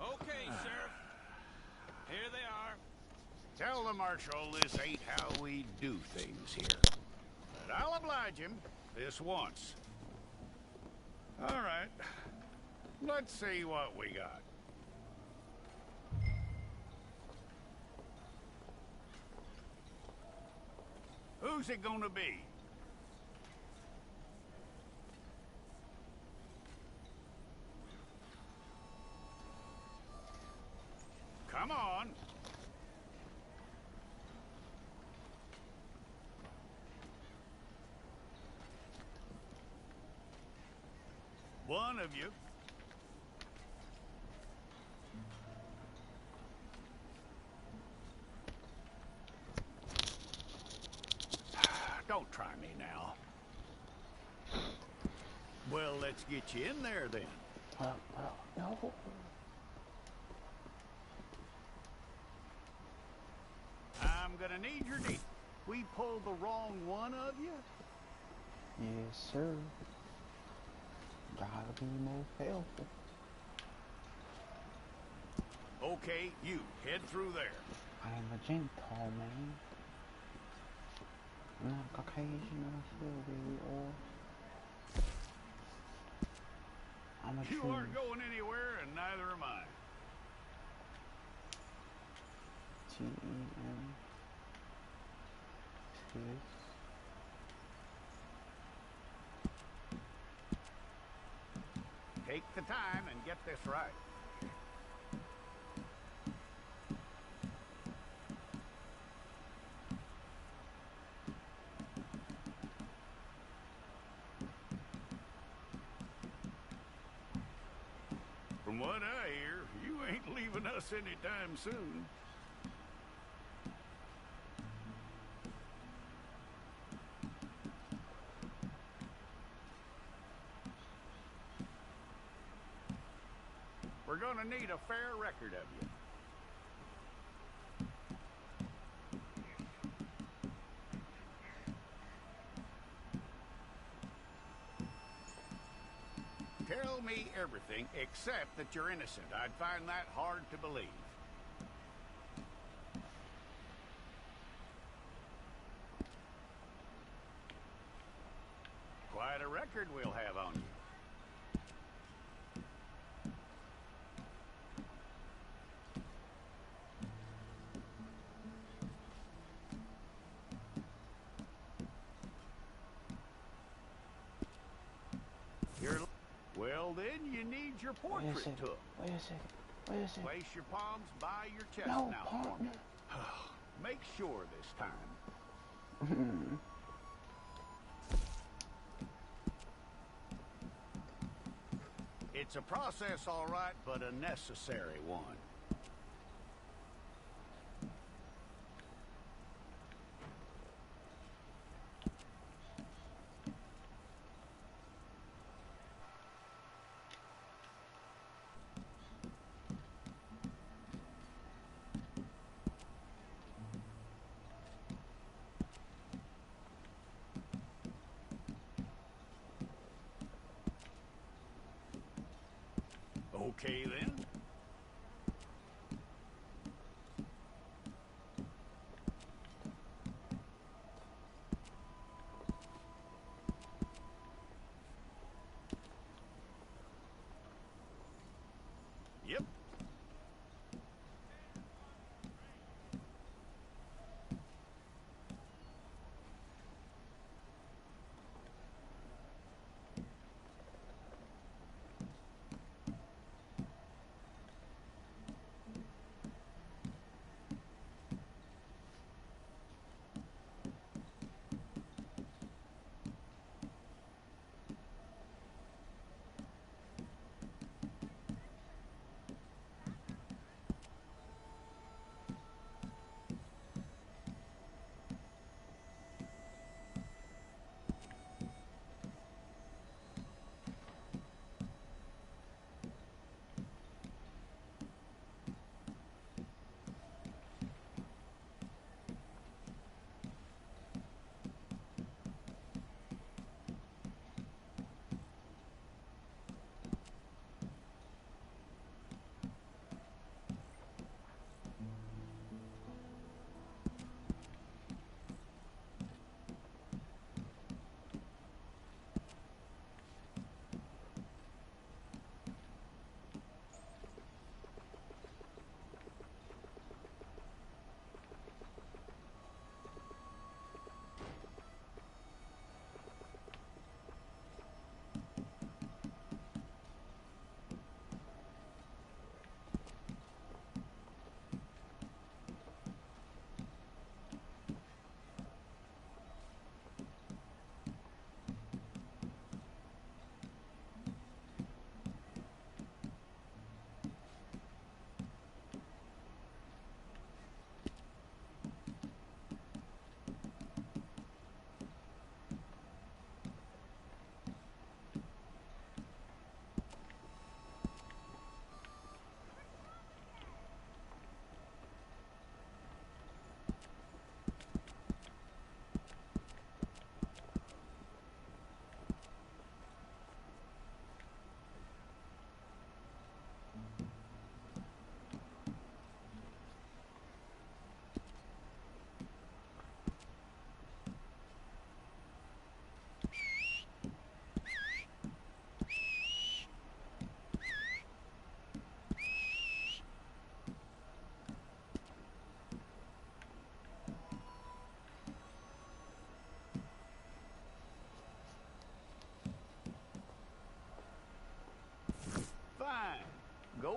Okay, Sheriff. Here they are. Tell the Marshal this ain't how we do things here. But I'll oblige him this once. All right. Let's see what we got. Who's it gonna be? Come on. One of you. Don't try me now. Well, let's get you in there then. No. I'm gonna need your deed. We pulled the wrong one of you? Yes, sir. Gotta be more helpful. Okay, you head through there. I am a Gentile man. I'm not Caucasian or hillbilly or... I'm a You true... aren't going anywhere, and neither am I. T-E-M... Take the time and get this right. From what I hear, you ain't leaving us anytime soon. We're gonna need a fair record of you. Tell me everything except that you're innocent. I'd find that hard to believe. Quite a record we'll have on you. Well, then you need your portrait took. Wait a second. Place your palms by your chest No, now, partner. Make sure this time. It's a process, all right, but a necessary one. Okay, then. Yep.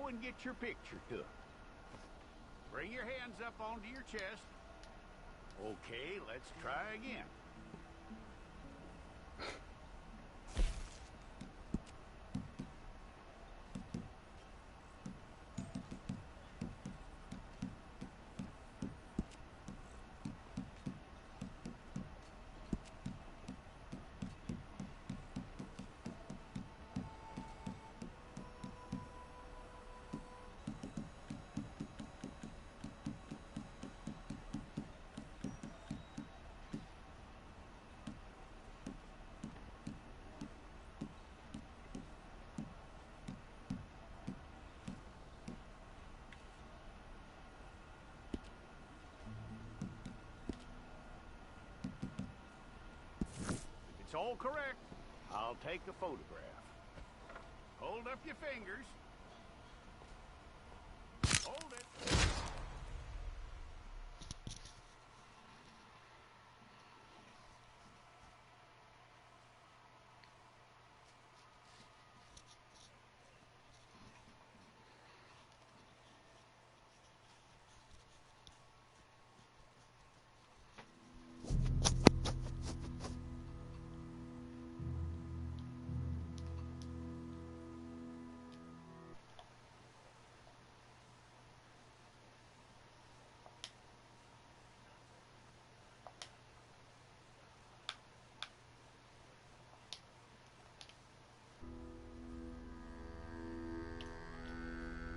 and get your picture took. Bring your hands up onto your chest. Okay, let's try again. It's all correct. I'll take a photograph. Hold up your fingers. Hold it.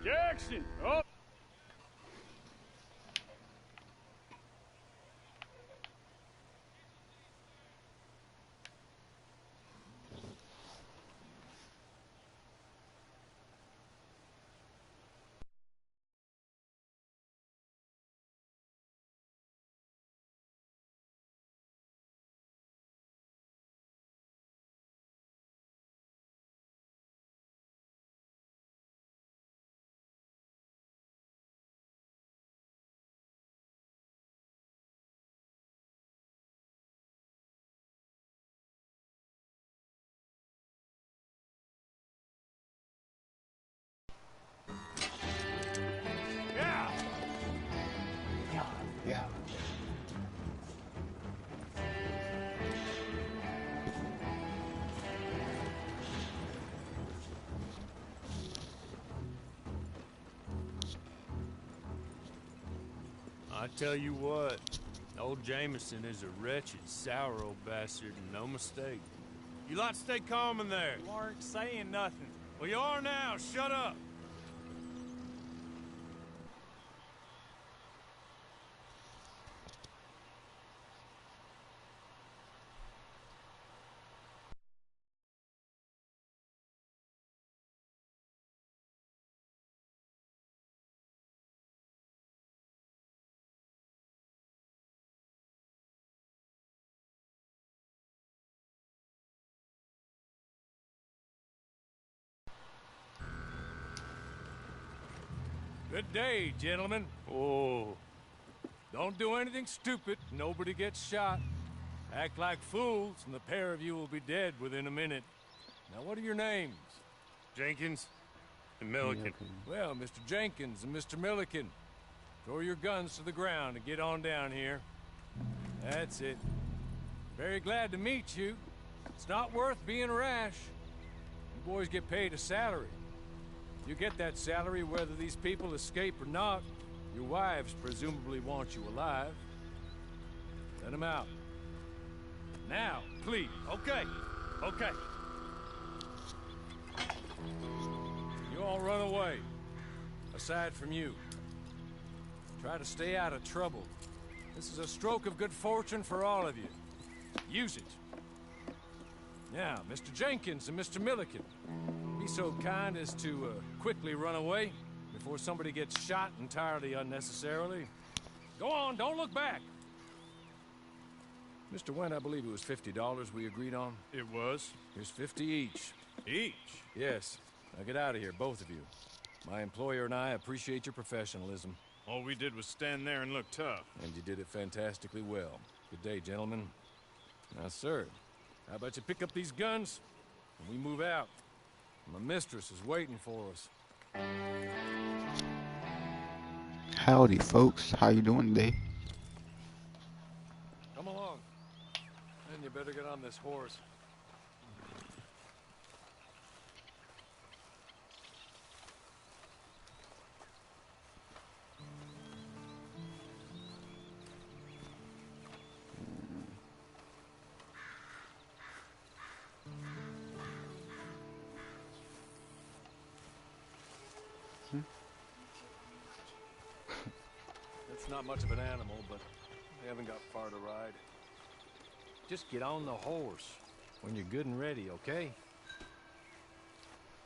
Jackson! Oh! Yeah! Yeah, yeah. I tell you what, old Jameson is a wretched, sour old bastard, and no mistake. You lot stay calm in there. You aren't saying nothing. Well, you are now. Shut up. Good day, gentlemen. Oh. Don't do anything stupid. Nobody gets shot. Act like fools, and the pair of you will be dead within a minute. Now, what are your names? Jenkins and Milliken. Well, Mr. Jenkins and Mr. Milliken, throw your guns to the ground and get on down here. That's it. Very glad to meet you. It's not worth being rash. You boys get paid a salary. You get that salary whether these people escape or not. Your wives presumably want you alive. Let them out. Now, please. Okay, okay. You all run away. Aside from you. Try to stay out of trouble. This is a stroke of good fortune for all of you. Use it. Now, Mr. Jenkins and Mr. Milliken, be so kind as to quickly run away before somebody gets shot entirely unnecessarily. Go on, don't look back. Mr. Went, I believe it was $50 we agreed on. It was. Here's 50 each. Each? Yes. Now get out of here, both of you. My employer and I appreciate your professionalism. All we did was stand there and look tough. And you did it fantastically well. Good day, gentlemen. Now, sir, how about you pick up these guns and we move out? My mistress is waiting for us. Howdy, folks. How you doing today? Come along. And you better get on this horse. It's not much of an animal, but they haven't got far to ride. Just get on the horse when you're good and ready, okay?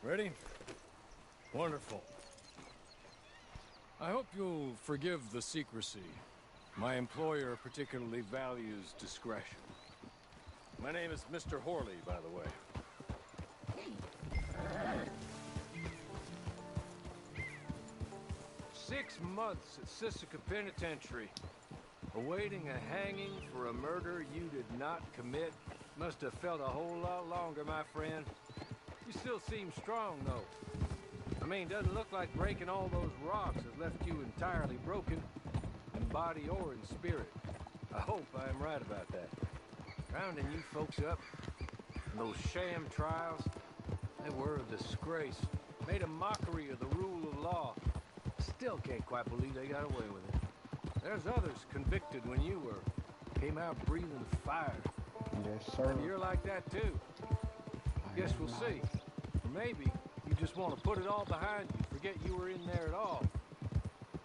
Ready? Wonderful. I hope you'll forgive the secrecy. My employer particularly values discretion. My name is Mr. Horley, by the way. 6 months at Sisika Penitentiary, awaiting a hanging for a murder you did not commit. Must have felt a whole lot longer, my friend. You still seem strong, though. I mean, doesn't look like breaking all those rocks has left you entirely broken, in body or in spirit. I hope I am right about that. Rounding you folks up, and those sham trials, they were a disgrace. Made a mockery of the rule of law. Still can't quite believe they got away with it. There's others convicted when you were. Came out breathing fire. Yes, sir. Maybe you're like that too. Guess we'll see. Or maybe you just want to put it all behind you, forget you were in there at all.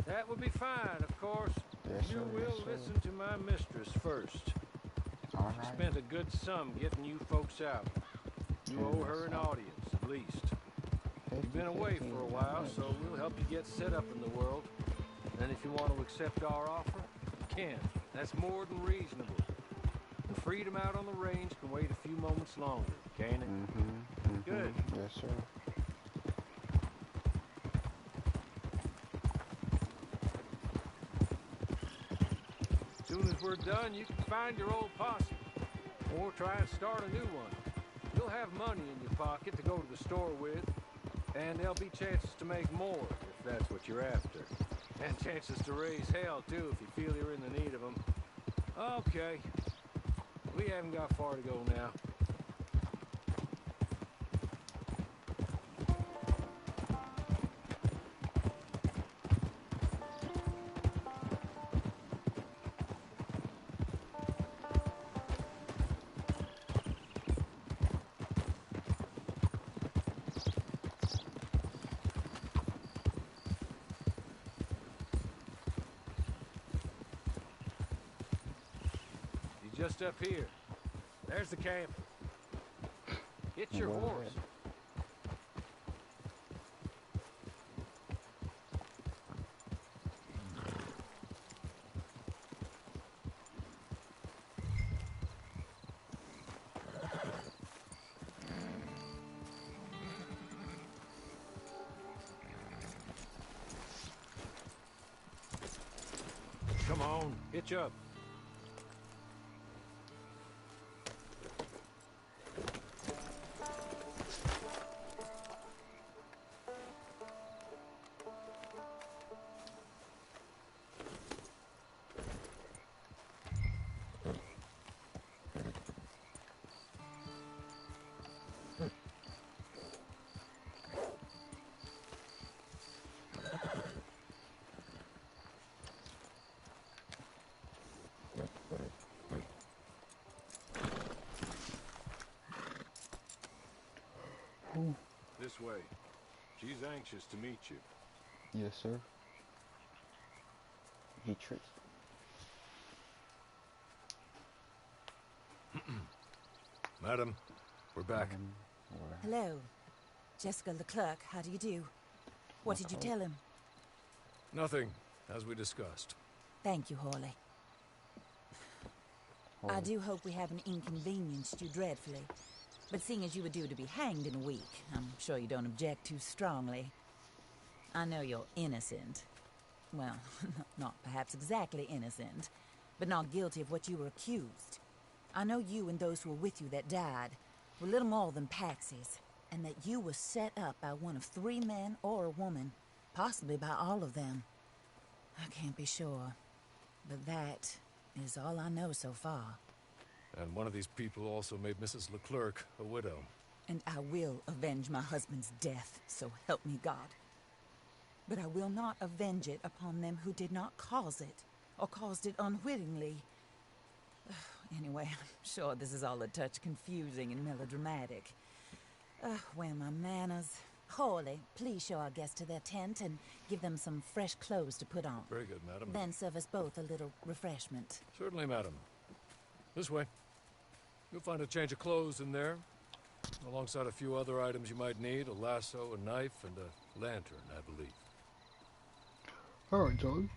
That would be fine, of course. Yes, You sir, will yes, sir. listen to my mistress first. All She right. spent a good sum getting you folks out. You owe her an audience, at least. You've been away for a while, so we'll help you get set up in the world. And if you want to accept our offer, you can. That's more than reasonable. The freedom out on the range can wait a few moments longer, can't it? Good. Yes, sir. As soon as we're done, you can find your old posse. Or try and start a new one. You'll have money in your pocket to go to the store with. And there'll be chances to make more, if that's what you're after. And chances to raise hell, too, if you feel you're in the need of them. Okay. We haven't got far to go now. Just up here. There's the camp. Get your Well, horse. Come on, hitch up. This way. She's anxious to meet you. Yes, sir. He tricked. Madam, we're back. Hello. Jessica Leclerc, how do you do? What did you tell him? Nothing, as we discussed. Thank you, Horley. I do hope we haven't inconvenienced you dreadfully. But seeing as you were due to be hanged in a week, I'm sure you don't object too strongly. I know you're innocent. Well, not perhaps exactly innocent, but not guilty of what you were accused. I know you and those who were with you that died were little more than patsies. and that you were set up by one of 3 men or a woman, possibly by all of them. I can't be sure, but that is all I know so far. And one of these people also made Mrs. Leclerc a widow. And I will avenge my husband's death, so help me God. But I will not avenge it upon them who did not cause it, or caused it unwittingly. Anyway, I'm sure this is all a touch confusing and melodramatic. Where are my manners? Hawley, please show our guests to their tent and give them some fresh clothes to put on. Very good, madam. Then serve us both a little refreshment. Certainly, madam. This way. You'll find a change of clothes in there, alongside a few other items you might need, a lasso, a knife, and a lantern, I believe. Alright, Joey.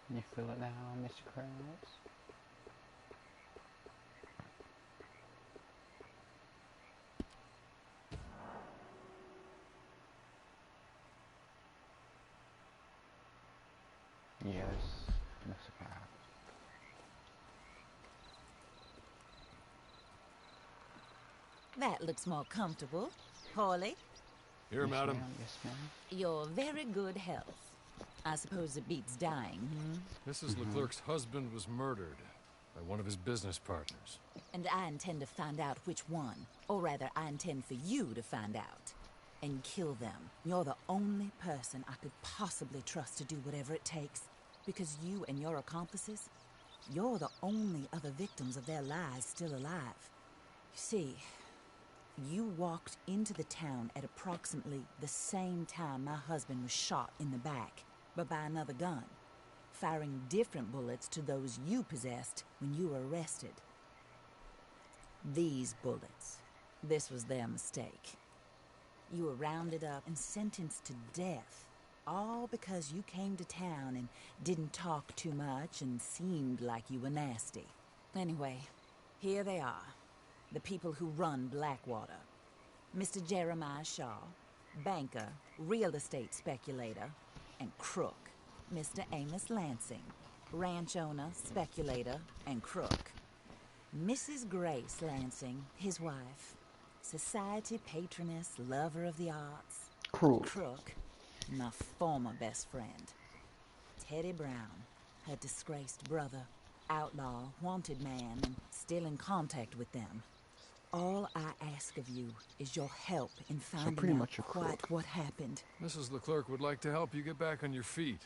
You feel it now, Mr. Krabs? Yes, Mr. Krabs. That looks more comfortable. Hawley, Here, Yes, madam. ma'am. Yes, ma'am. your very good health. I suppose it beats dying, Mrs. Leclerc's husband was murdered by one of his business partners. And I intend to find out which one. Or rather, I intend for you to find out. And kill them. You're the only person I could possibly trust to do whatever it takes. Because you and your accomplices, you're the only other victims of their lies still alive. You see, you walked into the town at approximately the same time my husband was shot in the back, but by another gun, firing different bullets to those you possessed when you were arrested. These bullets, this was their mistake. You were rounded up and sentenced to death, all because you came to town and didn't talk too much and seemed like you were nasty. Anyway, here they are, the people who run Blackwater. Mr. Jeremiah Shaw, banker, real estate speculator, and crook. Mr. Amos Lansing, ranch owner, speculator, and crook. Mrs. Grace Lansing, his wife, society patroness, lover of the arts. Crook. Crook, my former best friend. Teddy Brown, her disgraced brother, outlaw, wanted man, and still in contact with them. All I ask of you is your help in finding pretty out much a crook. quite what happened. Mrs. Leclerc would like to help you get back on your feet.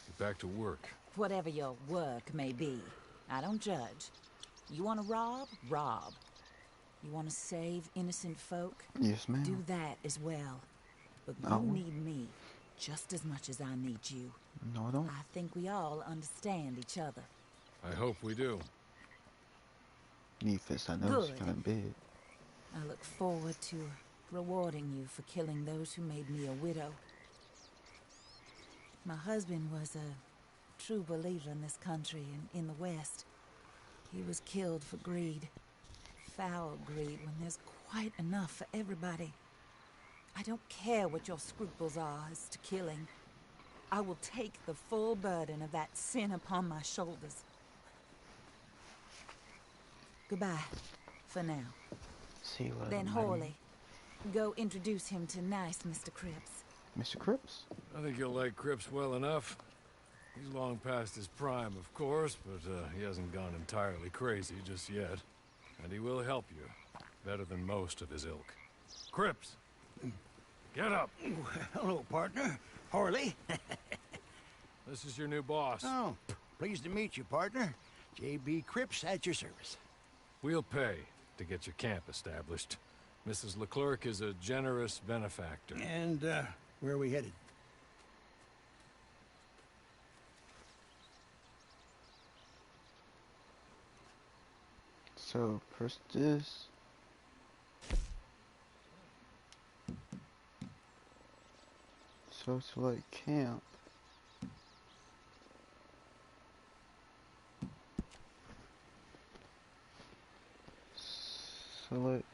Get back to work. Whatever your work may be, I don't judge. You want to rob? Rob. You want to save innocent folk? Yes, ma'am. Do that as well. But you Oh. need me just as much as I need you. No, I don't. I think we all understand each other. I hope we do. Need fists, I know it's Good. kind of big. I look forward to rewarding you for killing those who made me a widow. My husband was a true believer in this country and in the West. He was killed for greed. Foul greed when there's quite enough for everybody. I don't care what your scruples are as to killing. I will take the full burden of that sin upon my shoulders. Goodbye, for now. See you later, Then madam. Hawley, go introduce him to nice Mr. Cripps. Mr. Cripps? I think you'll like Cripps well enough. He's long past his prime, of course, but he hasn't gone entirely crazy just yet. And he will help you, better than most of his ilk. Cripps! Get up! Hello, partner. Harley. This is your new boss. Oh, pleased to meet you, partner. J.B. Cripps at your service. We'll pay to get your camp established. Mrs. Leclerc is a generous benefactor. And, where are we headed? So, first is... So select camp. Select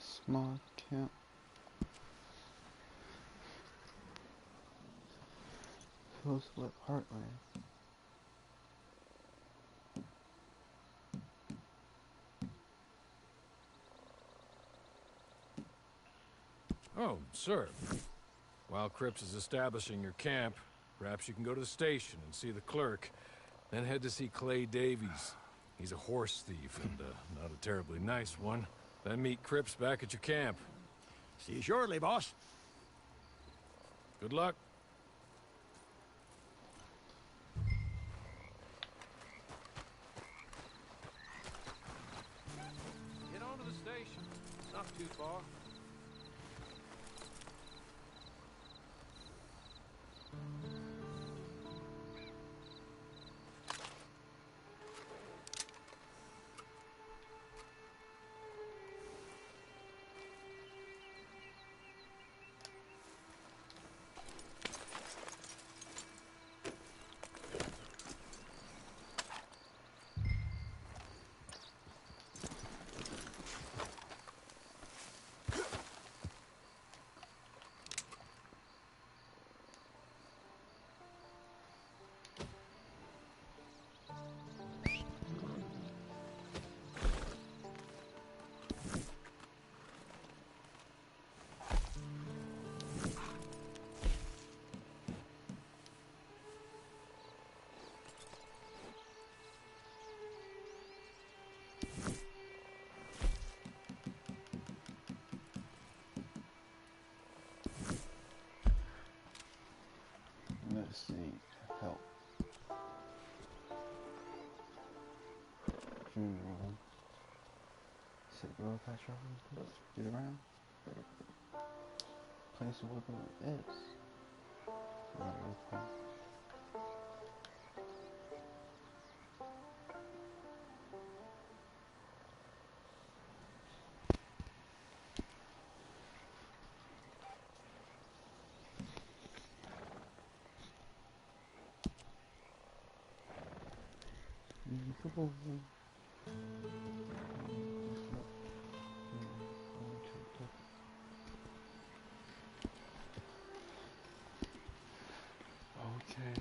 small camp. So select Heartland. Oh, sir. While Cripps is establishing your camp, perhaps you can go to the station and see the clerk. Then head to see Clay Davies. He's a horse thief, and not a terribly nice one. Then meet Cripps back at your camp. See you shortly, boss. Good luck. Get on to the station. It's not too far. Let's see. Help. Funeral. Sit road past travel. Get around. Place to work on X. Okay.